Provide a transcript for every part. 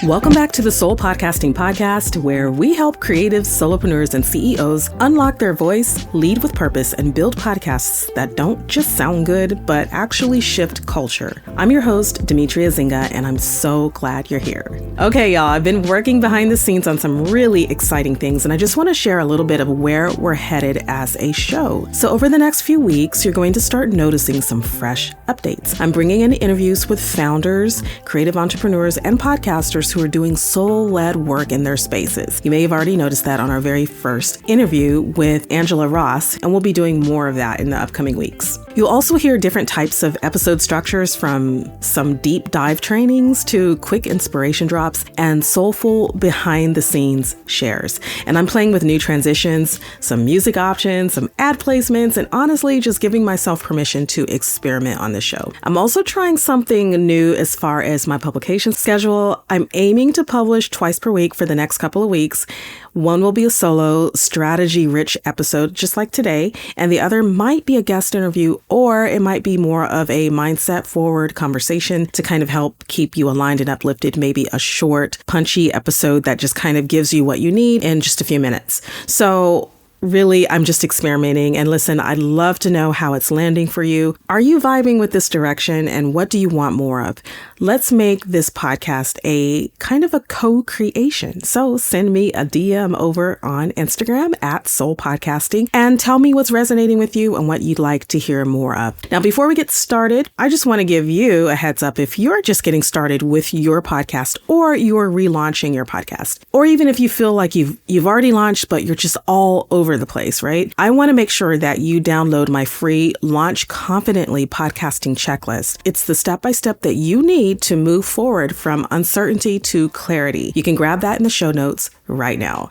Welcome back to the Soul Podcasting Podcast, where we help creatives, solopreneurs, and CEOs unlock their voice, lead with purpose, and build podcasts that don't just sound good, but actually shift culture. I'm your host, Demetria Zinga, and I'm so glad you're here. Okay, y'all, I've been working behind the scenes on some really exciting things, and I just want to share a little bit of where we're headed as a show. So over the next few weeks, you're going to start noticing some fresh updates. I'm bringing in interviews with founders, creative entrepreneurs, and podcasters who are doing soul-led work in their spaces. You may have already noticed that on our very first interview with Angela Ross, and we'll be doing more of that in the upcoming weeks. You'll also hear different types of episode structures, from some deep dive trainings to quick inspiration drops and soulful behind-the-scenes shares. And I'm playing with new transitions, some music options, some ad placements, and honestly, just giving myself permission to experiment on the show. I'm also trying something new as far as my publication schedule. I'm aiming to publish twice per week for the next couple of weeks. One will be a solo, strategy-rich episode, just like today, and the other might be a guest interview, or it might be more of a mindset-forward conversation to kind of help keep you aligned and uplifted, maybe a short, punchy episode that just kind of gives you what you need in just a few minutes. So really, I'm just experimenting. And listen, I'd love to know how it's landing for you. Are you vibing with this direction? And what do you want more of? Let's make this podcast a kind of a co-creation. So send me a DM over on Instagram at Soul Podcasting and tell me what's resonating with you and what you'd like to hear more of. Now, before we get started, I just want to give you a heads up. If you're just getting started with your podcast, or you're relaunching your podcast, or even if you feel like you've already launched, but you're just all over the place, right? I want to make sure that you download my free Launch Confidently podcasting checklist. It's the step-by-step that you need to move forward from uncertainty to clarity. You can grab that in the show notes right now.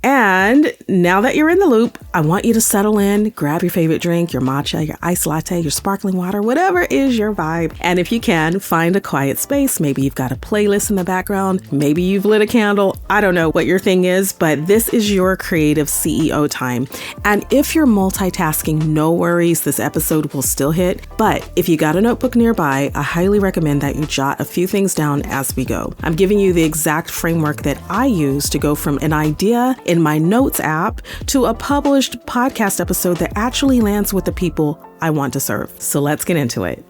And now that you're in the loop, I want you to settle in, grab your favorite drink, your matcha, your iced latte, your sparkling water, whatever is your vibe. And if you can, find a quiet space. Maybe you've got a playlist in the background. Maybe you've lit a candle. I don't know what your thing is, but this is your creative CEO time. And if you're multitasking, no worries, this episode will still hit. But if you got a notebook nearby, I highly recommend that you jot a few things down as we go. I'm giving you the exact framework that I use to go from an idea in my notes app to a published podcast episode that actually lands with the people I want to serve. So let's get into it.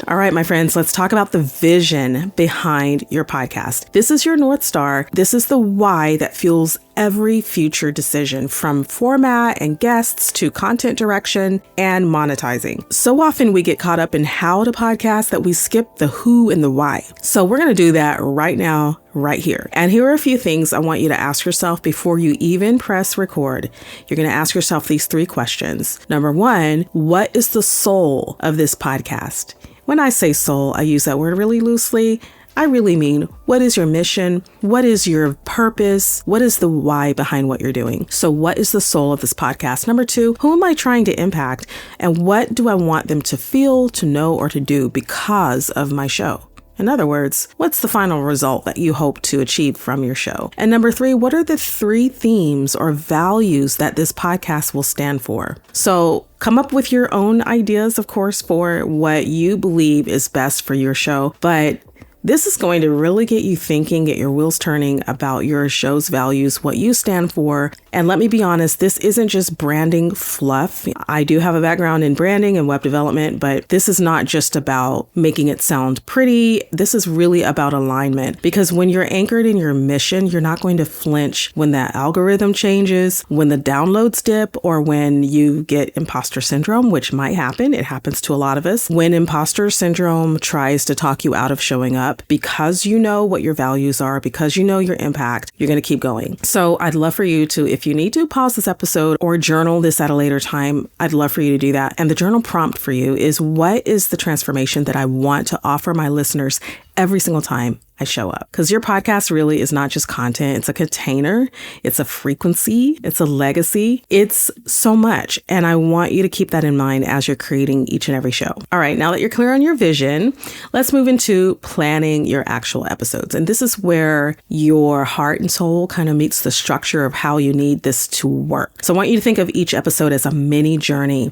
All right, my friends, let's talk about the vision behind your podcast. This is your North Star. This is the why that fuels every future decision, from format and guests to content direction and monetizing. So often we get caught up in how to podcast that we skip the who and the why. So we're going to do that right now, right here. And here are a few things I want you to ask yourself before you even press record. You're going to ask yourself these 3 questions. Number 1, what is the soul of this podcast? When I say soul, I use that word really loosely. I really mean, what is your mission? What is your purpose? What is the why behind what you're doing? So what is the soul of this podcast? Number 2, who am I trying to impact? And what do I want them to feel, to know, or to do because of my show? In other words, what's the final result that you hope to achieve from your show? And number 3, what are the 3 themes or values that this podcast will stand for? So come up with your own ideas, of course, for what you believe is best for your show. But this is going to really get you thinking, get your wheels turning about your show's values, what you stand for. And let me be honest, this isn't just branding fluff. I do have a background in branding and web development, but this is not just about making it sound pretty. This is really about alignment, because when you're anchored in your mission, you're not going to flinch when that algorithm changes, when the downloads dip, or when you get imposter syndrome, which might happen. It happens to a lot of us. When imposter syndrome tries to talk you out of showing up, because you know what your values are, because you know your impact, you're going to keep going. So I'd love for you to, if you need to, pause this episode or journal this at a later time. I'd love for you to do that. And the journal prompt for you is, what is the transformation that I want to offer my listeners every single time I show up. Because your podcast really is not just content. It's a container. It's a frequency. It's a legacy. It's so much. And I want you to keep that in mind as you're creating each and every show. All right. Now that you're clear on your vision, let's move into planning your actual episodes. And this is where your heart and soul kind of meets the structure of how you need this to work. So I want you to think of each episode as a mini journey.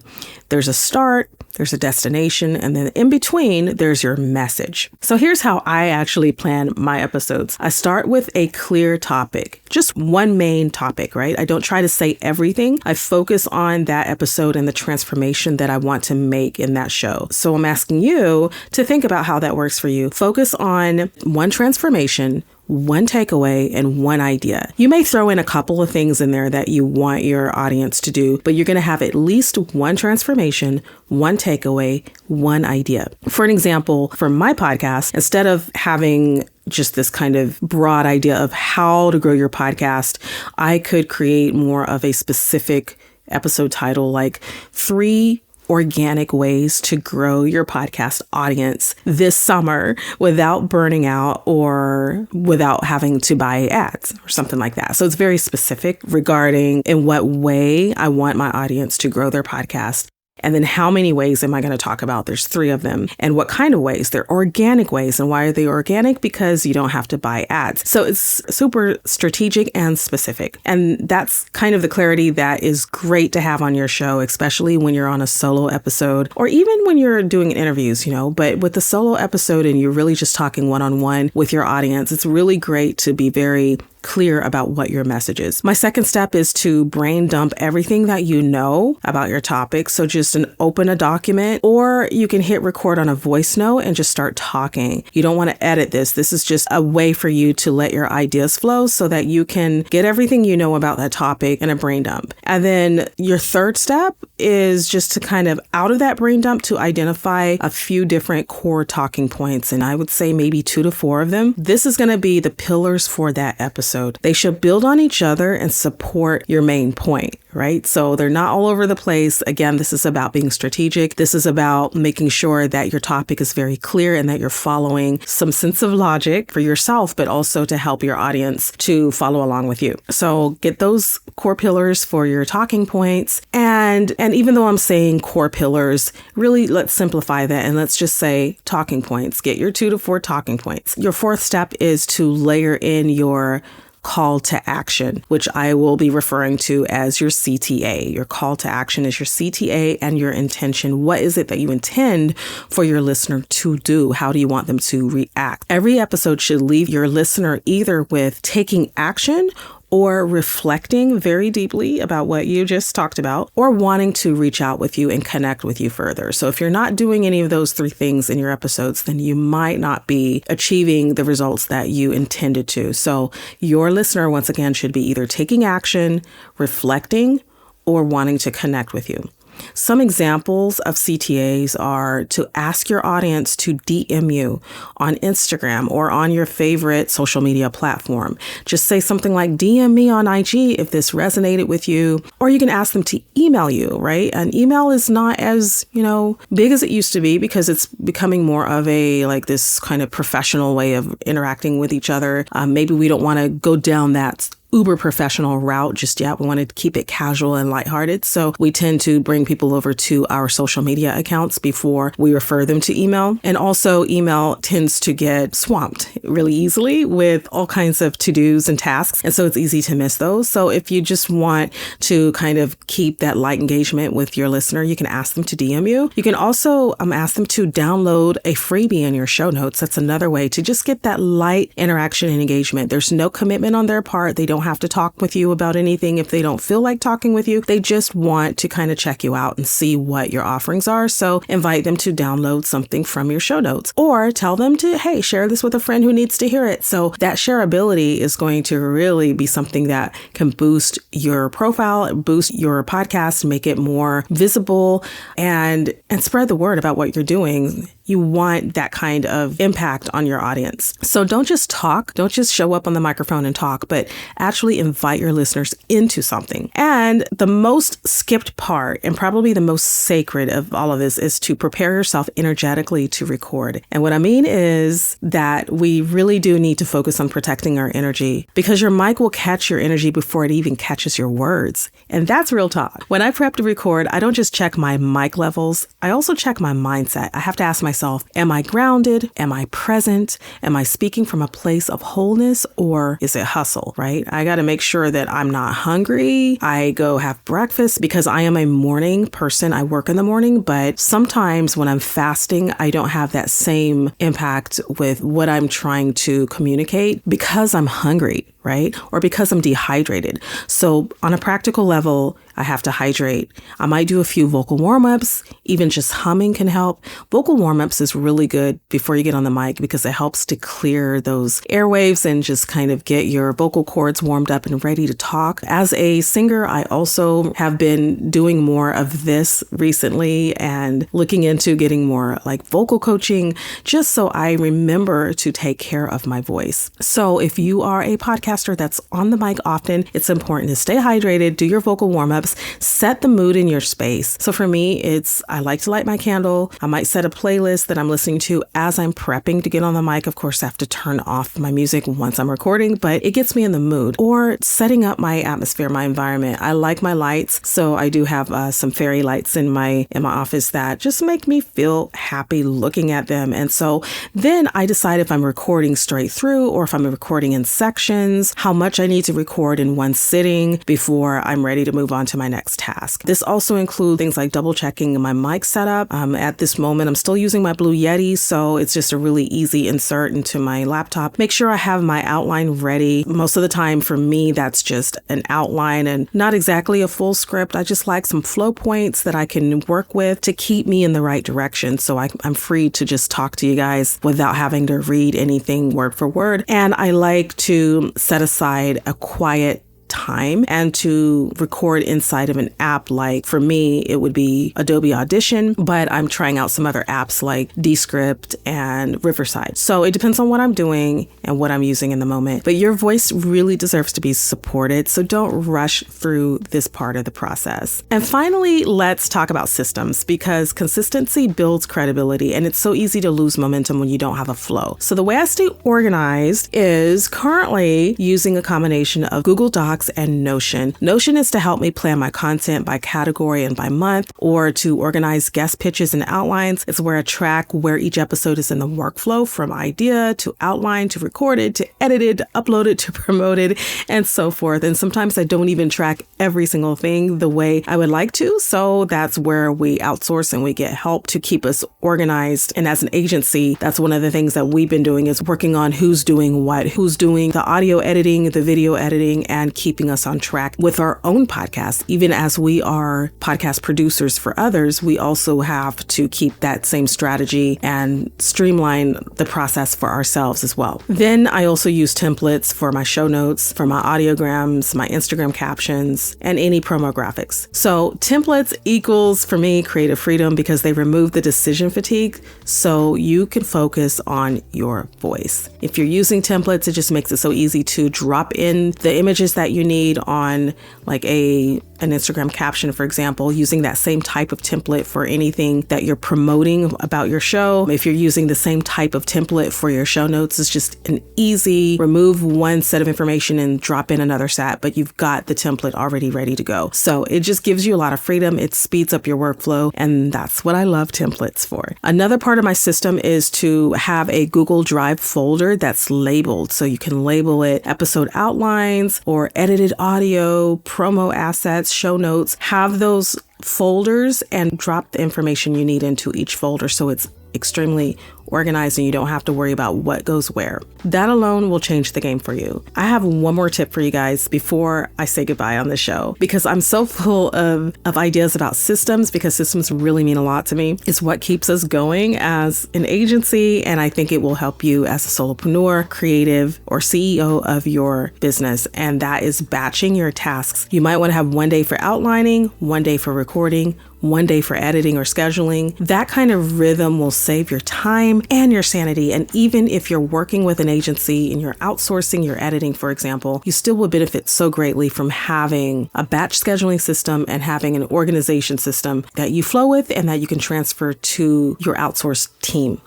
There's a start, there's a destination, and then in between, there's your message. So here's how I actually plan my episodes. I start with a clear topic, just one main topic, right? I don't try to say everything. I focus on that episode and the transformation that I want to make in that show. So I'm asking you to think about how that works for you. Focus on one transformation, one takeaway, and one idea. You may throw in a couple of things in there that you want your audience to do, but you're going to have at least one transformation, one takeaway, one idea. For an example, for my podcast, instead of having just this kind of broad idea of how to grow your podcast, I could create more of a specific episode title, like 3 organic ways to grow your podcast audience this summer without burning out or without having to buy ads or something like that. So it's very specific regarding in what way I want my audience to grow their podcast. And then how many ways am I going to talk about? There's 3 of them. And what kind of ways? They're organic ways. And why are they organic? Because you don't have to buy ads. So it's super strategic and specific. And that's kind of the clarity that is great to have on your show, especially when you're on a solo episode or even when you're doing interviews, but with the solo episode and you're really just talking one-on-one with your audience, it's really great to be very clear about what your message is. My second step is to brain dump everything that you know about your topic. So just open a document, or you can hit record on a voice note and just start talking. You don't want to edit this. This is just a way for you to let your ideas flow so that you can get everything you know about that topic in a brain dump. And then your third step is just to kind of out of that brain dump to identify a few different core talking points. And I would say maybe 2 to 4 of them. This is going to be the pillars for that episode. They should build on each other and support your main point, right? So they're not all over the place. Again, this is about being strategic. This is about making sure that your topic is very clear and that you're following some sense of logic for yourself, but also to help your audience to follow along with you. So get those core pillars for your talking points. And even though I'm saying core pillars, really let's simplify that and let's just say talking points. Get your 2 to 4 talking points. Your fourth step is to layer in your call to action, which I will be referring to as your CTA. Your call to action is your CTA and your intention. What is it that you intend for your listener to do? How do you want them to react? Every episode should leave your listener either with taking action or reflecting very deeply about what you just talked about, or wanting to reach out with you and connect with you further. So if you're not doing any of those 3 things in your episodes, then you might not be achieving the results that you intended to. So your listener, once again, should be either taking action, reflecting, or wanting to connect with you. Some examples of CTAs are to ask your audience to DM you on Instagram or on your favorite social media platform. Just say something like, DM me on IG if this resonated with you. Or you can ask them to email you, right? An email is not as, big as it used to be because it's becoming more of this kind of professional way of interacting with each other. Maybe we don't want to go down that uber professional route just yet. We want to keep it casual and lighthearted. So we tend to bring people over to our social media accounts before we refer them to email. And also email tends to get swamped really easily with all kinds of to-dos and tasks. And so it's easy to miss those. So if you just want to kind of keep that light engagement with your listener, you can ask them to DM you. You can also ask them to download a freebie in your show notes. That's another way to just get that light interaction and engagement. There's no commitment on their part. They don't have to talk with you about anything if they don't feel like talking with you. They just want to kind of check you out and see what your offerings are. So invite them to download something from your show notes, or tell them to, hey, share this with a friend who needs to hear it. So that shareability is going to really be something that can boost your profile, boost your podcast, make it more visible, and spread the word about what you're doing. You want that kind of impact on your audience. So don't just talk, don't just show up on the microphone and talk, but actually invite your listeners into something. And the most skipped part, and probably the most sacred of all of this, is to prepare yourself energetically to record. And what I mean is that we really do need to focus on protecting our energy, because your mic will catch your energy before it even catches your words. And that's real talk. When I prep to record, I don't just check my mic levels, I also check my mindset. I have to ask myself, am I grounded? Am I present? Am I speaking from a place of wholeness, or is it hustle, right? I got to make sure that I'm not hungry. I go have breakfast because I am a morning person. I work in the morning, but sometimes when I'm fasting, I don't have that same impact with what I'm trying to communicate because I'm hungry, right? Or because I'm dehydrated. So on a practical level, I have to hydrate. I might do a few vocal warm-ups. Even just humming can help. Vocal warm-ups is really good before you get on the mic because it helps to clear those airwaves and just kind of get your vocal cords warmed up and ready to talk. As a singer, I also have been doing more of this recently and looking into getting more like vocal coaching, just so I remember to take care of my voice. So if you are a podcaster that's on the mic often, it's important to stay hydrated, do your vocal warm-ups, set the mood in your space. So for me, I like to light my candle. I might set a playlist that I'm listening to as I'm prepping to get on the mic. Of course, I have to turn off my music once I'm recording, but it gets me in the mood. Or setting up my atmosphere, my environment. I like my lights, so I do have some fairy lights in my office that just make me feel happy looking at them. And so then I decide if I'm recording straight through or if I'm recording in sections, how much I need to record in one sitting before I'm ready to move on to my next task. This also includes things like double checking my mic setup. At this moment, I'm still using my Blue Yeti, so it's just a really easy insert into my laptop. Make sure I have my outline ready. Most of the time for me, that's just an outline and not exactly a full script. I just like some flow points that I can work with to keep me in the right direction. So I'm free to just talk to you guys without having to read anything word for word. And I like to set aside a quiet time and to record inside of an app. Like for me, it would be Adobe Audition, but I'm trying out some other apps like Descript and Riverside. So it depends on what I'm doing and what I'm using in the moment. But your voice really deserves to be supported, so don't rush through this part of the process. And finally, let's talk about systems, because consistency builds credibility and it's so easy to lose momentum when you don't have a flow. So the way I stay organized is currently using a combination of Google Docs and Notion. Notion is to help me plan my content by category and by month, or to organize guest pitches and outlines. It's where I track where each episode is in the workflow, from idea to outline to recorded to edited to uploaded to promoted and so forth. And sometimes I don't even track every single thing the way I would like to. So that's where we outsource and we get help to keep us organized. And as an agency, that's one of the things that we've been doing, is working on who's doing what, who's doing the audio editing, the video editing, and keeping us on track with our own podcast. Even as we are podcast producers for others, we also have to keep that same strategy and streamline the process for ourselves as well. Then I also use templates for my show notes, for my audiograms, my Instagram captions, and any promo graphics. So templates equals, for me, creative freedom, because they remove the decision fatigue so you can focus on your voice. If you're using templates, it just makes it so easy to drop in the images that you need on like an Instagram caption, for example, using that same type of template for anything that you're promoting about your show. If you're using the same type of template for your show notes, it's just an easy remove one set of information and drop in another set, but you've got the template already ready to go. So it just gives you a lot of freedom. It speeds up your workflow, and that's what I love templates for. Another part of my system is to have a Google Drive folder that's labeled. So you can label it episode outlines or edited audio, promo assets, show notes. Have those folders and drop the information you need into each folder so it's extremely organized and you don't have to worry about what goes where. That alone will change the game for you. I have one more tip for you guys before I say goodbye on the show, because I'm so full of ideas about systems, because systems really mean a lot to me. It's what keeps us going as an agency, and I think it will help you as a solopreneur, creative, or CEO of your business, and that is batching your tasks. You might want to have one day for outlining, one day for recording, one day for editing or scheduling. That kind of rhythm will save your time and your sanity. And even if you're working with an agency and you're outsourcing your editing, for example, you still will benefit so greatly from having a batch scheduling system and having an organization system that you flow with and that you can transfer to your outsourced team.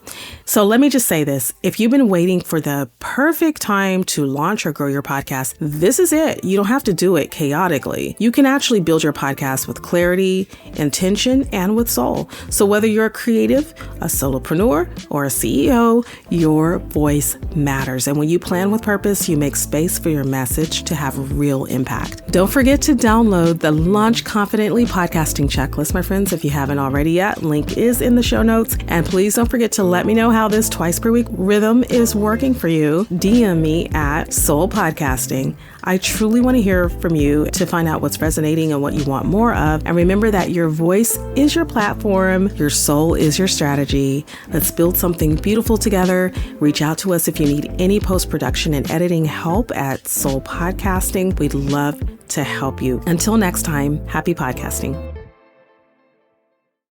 So let me just say this. If you've been waiting for the perfect time to launch or grow your podcast, this is it. You don't have to do it chaotically. You can actually build your podcast with clarity, intention, and with soul. So whether you're a creative, a solopreneur, or a CEO, your voice matters. And when you plan with purpose, you make space for your message to have real impact. Don't forget to download the Launch Confidently podcasting checklist, my friends, if you haven't already yet. Link is in the show notes. And please don't forget to let me know how this twice per week rhythm is working for you. DM me at Soul Podcasting. I truly want to hear from you to find out what's resonating and what you want more of. And remember that your voice is your platform. Your soul is your strategy. Let's build something beautiful together. Reach out to us if you need any post-production and editing help at Soul Podcasting. We'd love to help you. Until next time, happy podcasting.